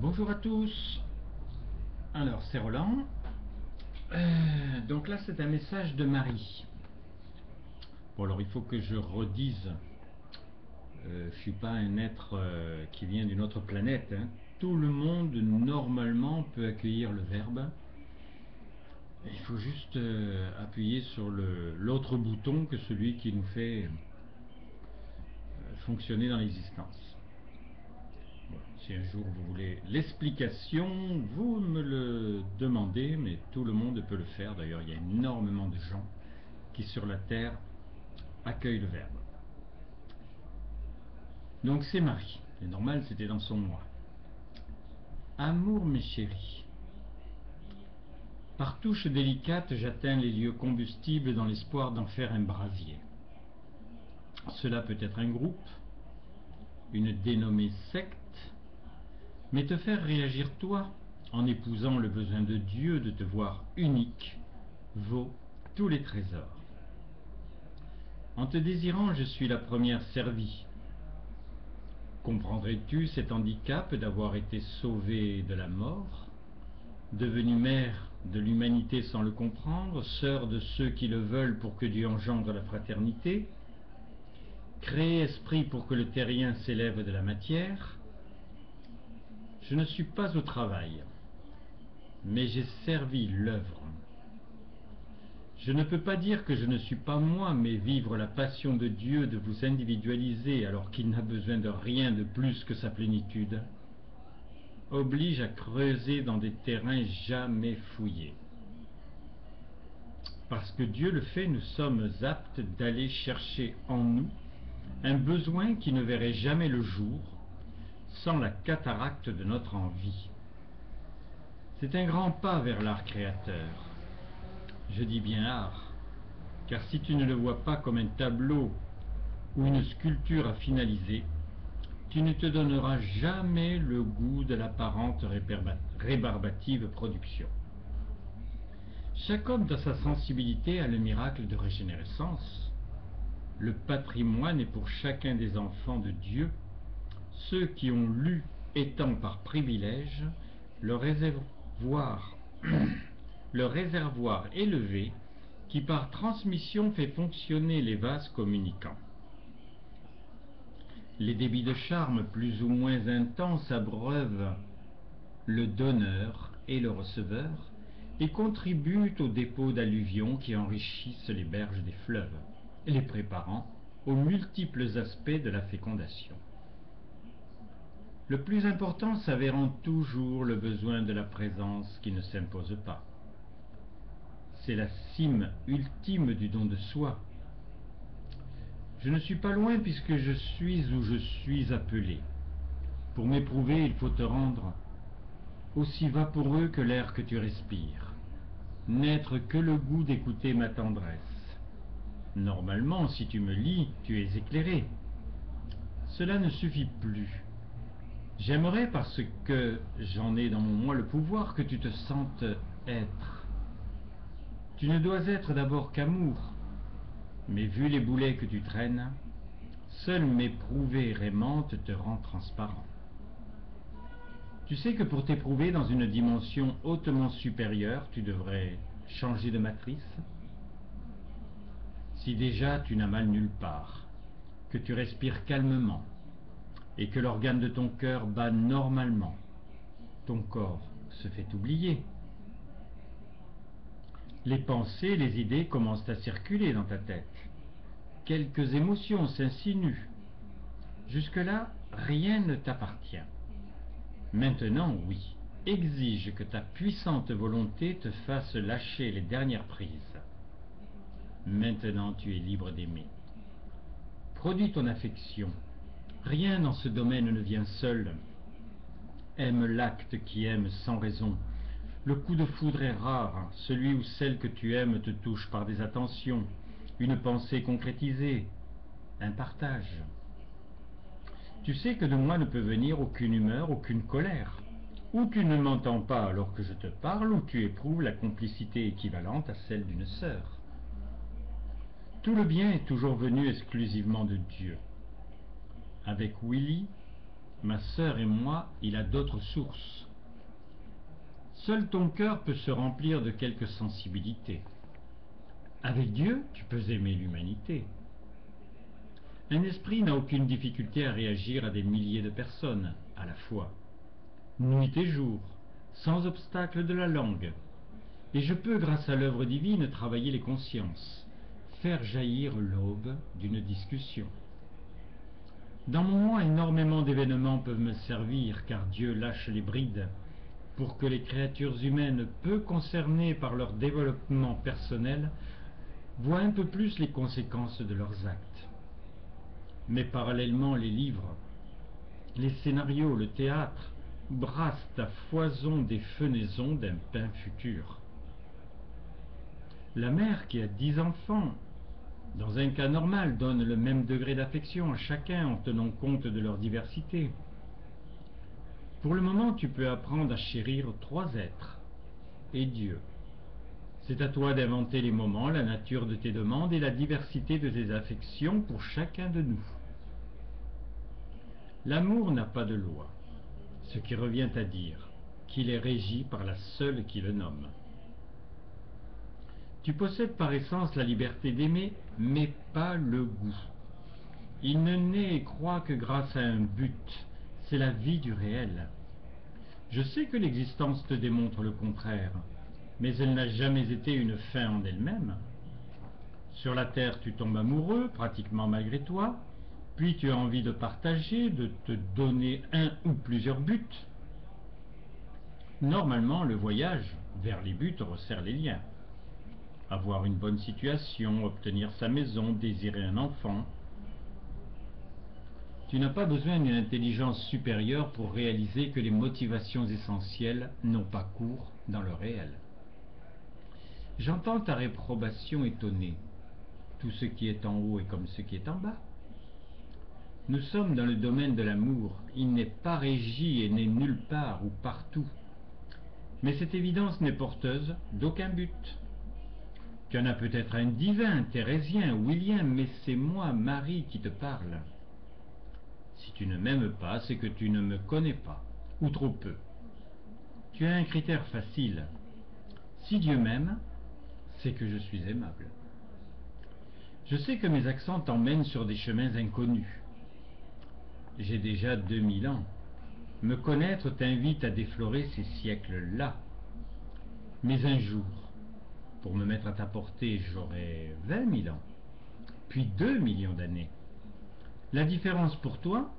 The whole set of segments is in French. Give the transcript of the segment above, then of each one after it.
Bonjour à tous. Alors c'est Roland. Donc là c'est un message de Marie. Bon alors il faut que je redise. Je suis pas un être qui vient d'une autre planète. Hein. Tout le monde normalement peut accueillir le verbe. Il faut juste appuyer sur l'autre bouton que celui qui nous fait fonctionner dans l'existence. Bon, si un jour vous voulez l'explication, vous me le demandez, mais tout le monde peut le faire. D'ailleurs, il y a énormément de gens qui sur la Terre accueillent le verbe. Donc c'est Marie. C'est normal, c'était dans son moi. Amour, mes chéris. Par touches délicates, j'atteins les lieux combustibles dans l'espoir d'en faire un brasier. Cela peut être un groupe, une dénommée secte, mais te faire réagir toi, en épousant le besoin de Dieu de te voir unique, vaut tous les trésors. En te désirant, je suis la première servie. Comprendrais-tu cet handicap d'avoir été sauvée de la mort, devenue mère de l'humanité sans le comprendre, sœur de ceux qui le veulent pour que Dieu engendre la fraternité, créé esprit pour que le terrien s'élève de la matière? Je ne suis pas au travail, mais j'ai servi l'œuvre. Je ne peux pas dire que je ne suis pas moi, mais vivre la passion de Dieu de vous individualiser alors qu'il n'a besoin de rien de plus que sa plénitude, oblige à creuser dans des terrains jamais fouillés. Parce que Dieu le fait, nous sommes aptes d'aller chercher en nous un besoin qui ne verrait jamais le jour sans la cataracte de notre envie. C'est un grand pas vers l'art créateur. Je dis bien art, car si tu ne le vois pas comme un tableau ou une sculpture à finaliser, tu ne te donneras jamais le goût de l'apparente rébarbative production. Chaque homme dans sa sensibilité a le miracle de régénérescence. Le patrimoine est pour chacun des enfants de Dieu, ceux qui ont lu étant par privilège le réservoir élevé qui par transmission fait fonctionner les vases communicants. Les débits de charme plus ou moins intenses abreuvent le donneur et le receveur et contribuent au dépôt d'alluvions qui enrichissent les berges des fleuves, les préparant aux multiples aspects de la fécondation. Le plus important s'avérant toujours le besoin de la présence qui ne s'impose pas. C'est la cime ultime du don de soi. Je ne suis pas loin puisque je suis où je suis appelé. Pour m'éprouver, il faut te rendre aussi vaporeux que l'air que tu respires, n'être que le goût d'écouter ma tendresse. Normalement, si tu me lis, tu es éclairé. Cela ne suffit plus. J'aimerais, parce que j'en ai dans mon moi le pouvoir, que tu te sentes être. Tu ne dois être d'abord qu'amour, mais vu les boulets que tu traînes, seule m'éprouver aimante te rend transparent. Tu sais que pour t'éprouver dans une dimension hautement supérieure, tu devrais changer de matrice? Si déjà tu n'as mal nulle part, que tu respires calmement, et que l'organe de ton cœur bat normalement, ton corps se fait oublier. Les pensées, les idées commencent à circuler dans ta tête. Quelques émotions s'insinuent. Jusque-là, rien ne t'appartient. Maintenant, oui, exige que ta puissante volonté te fasse lâcher les dernières prises. Maintenant, tu es libre d'aimer. Produis ton affection. Rien dans ce domaine ne vient seul. Aime l'acte qui aime sans raison. Le coup de foudre est rare, celui où celle que tu aimes te touche par des attentions, une pensée concrétisée, un partage. Tu sais que de moi ne peut venir aucune humeur, aucune colère. Ou tu ne m'entends pas alors que je te parle, ou tu éprouves la complicité équivalente à celle d'une sœur. Tout le bien est toujours venu exclusivement de Dieu. Avec Willy, ma sœur et moi, il a d'autres sources. Seul ton cœur peut se remplir de quelque sensibilité. Avec Dieu, tu peux aimer l'humanité. Un esprit n'a aucune difficulté à réagir à des milliers de personnes à la fois, nuit et jour, sans obstacle de la langue. Et je peux, grâce à l'œuvre divine, travailler les consciences, faire jaillir l'aube d'une discussion. Dans mon moi, énormément d'événements peuvent me servir, car Dieu lâche les brides pour que les créatures humaines, peu concernées par leur développement personnel, voient un peu plus les conséquences de leurs actes. Mais parallèlement, les livres, les scénarios, le théâtre brassent à foison des fenaisons d'un pain futur. La mère qui a 10 enfants, dans un cas normal, donne le même degré d'affection à chacun en tenant compte de leur diversité. Pour le moment, tu peux apprendre à chérir 3 êtres et Dieu. C'est à toi d'inventer les moments, la nature de tes demandes et la diversité de tes affections pour chacun de nous. L'amour n'a pas de loi, ce qui revient à dire qu'il est régi par la seule qui le nomme. Tu possèdes par essence la liberté d'aimer, mais pas le goût. Il ne naît et croit que grâce à un but, c'est la vie du réel. Je sais que l'existence te démontre le contraire, mais elle n'a jamais été une fin en elle-même. Sur la terre, tu tombes amoureux, pratiquement malgré toi, puis tu as envie de partager, de te donner un ou plusieurs buts. Normalement, le voyage vers les buts resserre les liens. Avoir une bonne situation, obtenir sa maison, désirer un enfant. Tu n'as pas besoin d'une intelligence supérieure pour réaliser que les motivations essentielles n'ont pas cours dans le réel. J'entends ta réprobation étonnée. Tout ce qui est en haut est comme ce qui est en bas. Nous sommes dans le domaine de l'amour. Il n'est pas régi et n'est nulle part ou partout. Mais cette évidence n'est porteuse d'aucun but. Tu en as peut-être un divin, thérésien, William, mais c'est moi, Marie, qui te parle. Si tu ne m'aimes pas, c'est que tu ne me connais pas, ou trop peu. Tu as un critère facile. Si Dieu m'aime, c'est que je suis aimable. Je sais que mes accents t'emmènent sur des chemins inconnus. J'ai déjà 2000 ans. Me connaître t'invite à déflorer ces siècles-là. Mais un jour, pour me mettre à ta portée, j'aurai 20 000 ans, puis 2 millions d'années. La différence pour toi,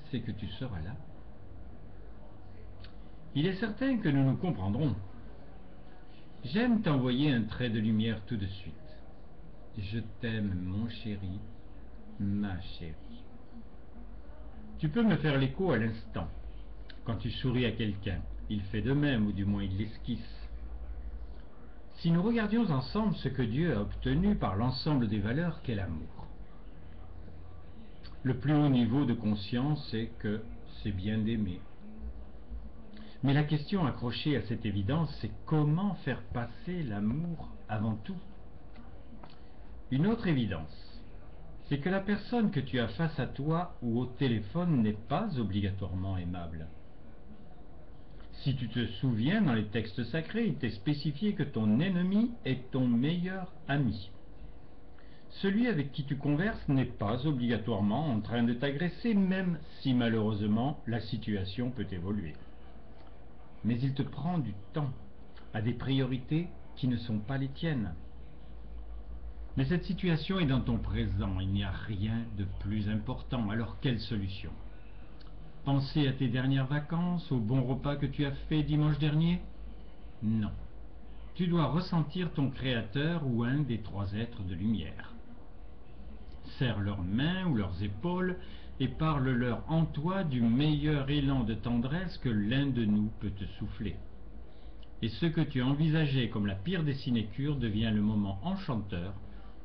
c'est que tu seras là. Il est certain que nous nous comprendrons. J'aime t'envoyer un trait de lumière tout de suite. Je t'aime, mon chéri, ma chérie. Tu peux me faire l'écho à l'instant. Quand tu souris à quelqu'un, il fait de même, ou du moins il l'esquisse. Si nous regardions ensemble ce que Dieu a obtenu par l'ensemble des valeurs qu'est l'amour. Le plus haut niveau de conscience, c'est que c'est bien d'aimer. Mais la question accrochée à cette évidence, c'est comment faire passer l'amour avant tout. Une autre évidence, c'est que la personne que tu as face à toi ou au téléphone n'est pas obligatoirement aimable. Si tu te souviens, dans les textes sacrés, il t'est spécifié que ton ennemi est ton meilleur ami. Celui avec qui tu converses n'est pas obligatoirement en train de t'agresser, même si malheureusement la situation peut évoluer. Mais il te prend du temps, à des priorités qui ne sont pas les tiennes. Mais cette situation est dans ton présent, il n'y a rien de plus important, alors quelle solution ? Penser à tes dernières vacances, au bon repas que tu as fait dimanche dernier ? Non. Tu dois ressentir ton Créateur ou un des 3 êtres de lumière. Serre leurs mains ou leurs épaules et parle-leur en toi du meilleur élan de tendresse que l'un de nous peut te souffler. Et ce que tu envisageais comme la pire des sinécures devient le moment enchanteur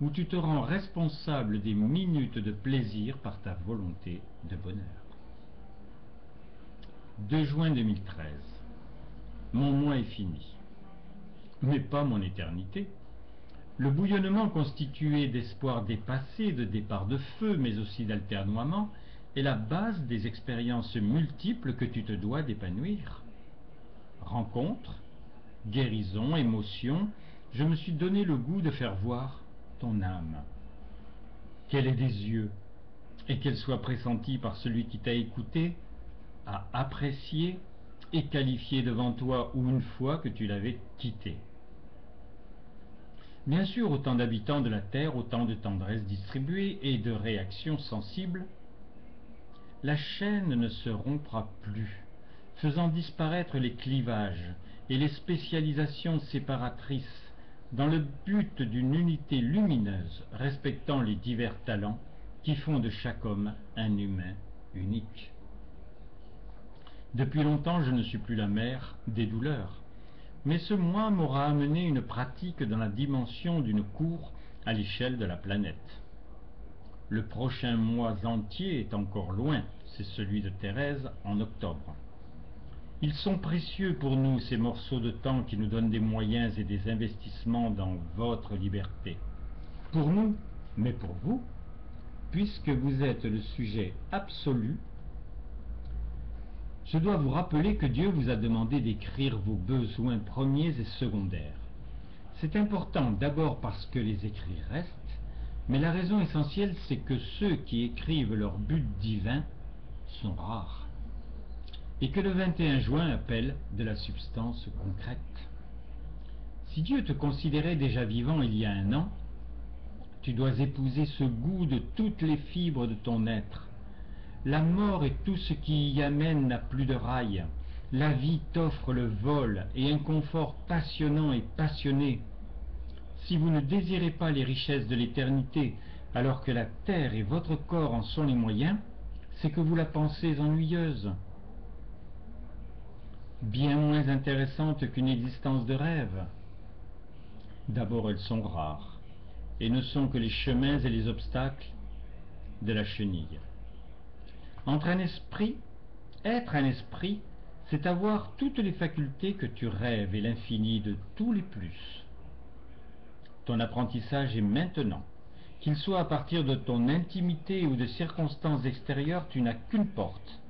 où tu te rends responsable des minutes de plaisir par ta volonté de bonheur. 2 juin 2013. Mon mois est fini. Mais pas mon éternité. Le bouillonnement constitué d'espoirs dépassés, de départs de feu, mais aussi d'alternoiements, est la base des expériences multiples que tu te dois d'épanouir. Rencontres, guérison, émotion, je me suis donné le goût de faire voir ton âme. Qu'elle ait des yeux, et qu'elle soit pressentie par celui qui t'a écouté, a apprécié et qualifié devant toi ou une fois que tu l'avais quitté. Bien sûr, autant d'habitants de la Terre, autant de tendresse distribuée et de réactions sensibles, la chaîne ne se rompra plus, faisant disparaître les clivages et les spécialisations séparatrices dans le but d'une unité lumineuse respectant les divers talents qui font de chaque homme un humain unique. Depuis longtemps, je ne suis plus la mère des douleurs, mais ce mois m'aura amené une pratique dans la dimension d'une cour à l'échelle de la planète. Le prochain mois entier est encore loin, c'est celui de Thérèse en octobre. Ils sont précieux pour nous, ces morceaux de temps qui nous donnent des moyens et des investissements dans votre liberté. Pour nous, mais pour vous, puisque vous êtes le sujet absolu, je dois vous rappeler que Dieu vous a demandé d'écrire vos besoins premiers et secondaires. C'est important d'abord parce que les écrits restent, mais la raison essentielle c'est que ceux qui écrivent leur but divin sont rares, et que le 21 juin appelle de la substance concrète. Si Dieu te considérait déjà vivant il y a un an, tu dois épouser ce goût de toutes les fibres de ton être. La mort et tout ce qui y amène n'a plus de rail. La vie t'offre le vol et un confort passionnant et passionné. Si vous ne désirez pas les richesses de l'éternité, alors que la terre et votre corps en sont les moyens, c'est que vous la pensez ennuyeuse, bien moins intéressante qu'une existence de rêve. D'abord, elles sont rares, et ne sont que les chemins et les obstacles de la chenille. Être un esprit, c'est avoir toutes les facultés que tu rêves et l'infini de tous les plus. Ton apprentissage est maintenant. Qu'il soit à partir de ton intimité ou de circonstances extérieures, tu n'as qu'une porte.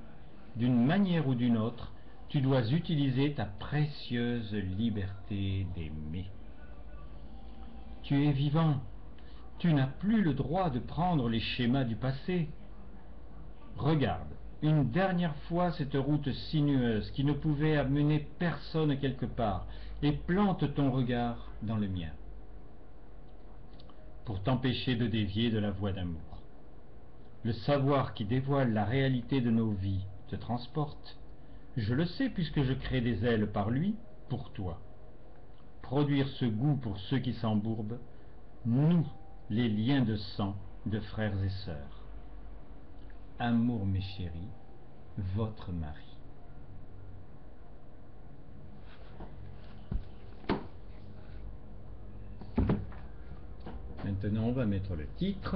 D'une manière ou d'une autre, tu dois utiliser ta précieuse liberté d'aimer. Tu es vivant. Tu n'as plus le droit de prendre les schémas du passé. Regarde une dernière fois cette route sinueuse qui ne pouvait amener personne quelque part et plante ton regard dans le mien pour t'empêcher de dévier de la voie d'amour. Le savoir qui dévoile la réalité de nos vies te transporte. Je le sais puisque je crée des ailes par lui pour toi. Produire ce goût pour ceux qui s'embourbent, nous, les liens de sang de frères et sœurs. Amour, mes chéris, votre mari. Maintenant, on va mettre le titre.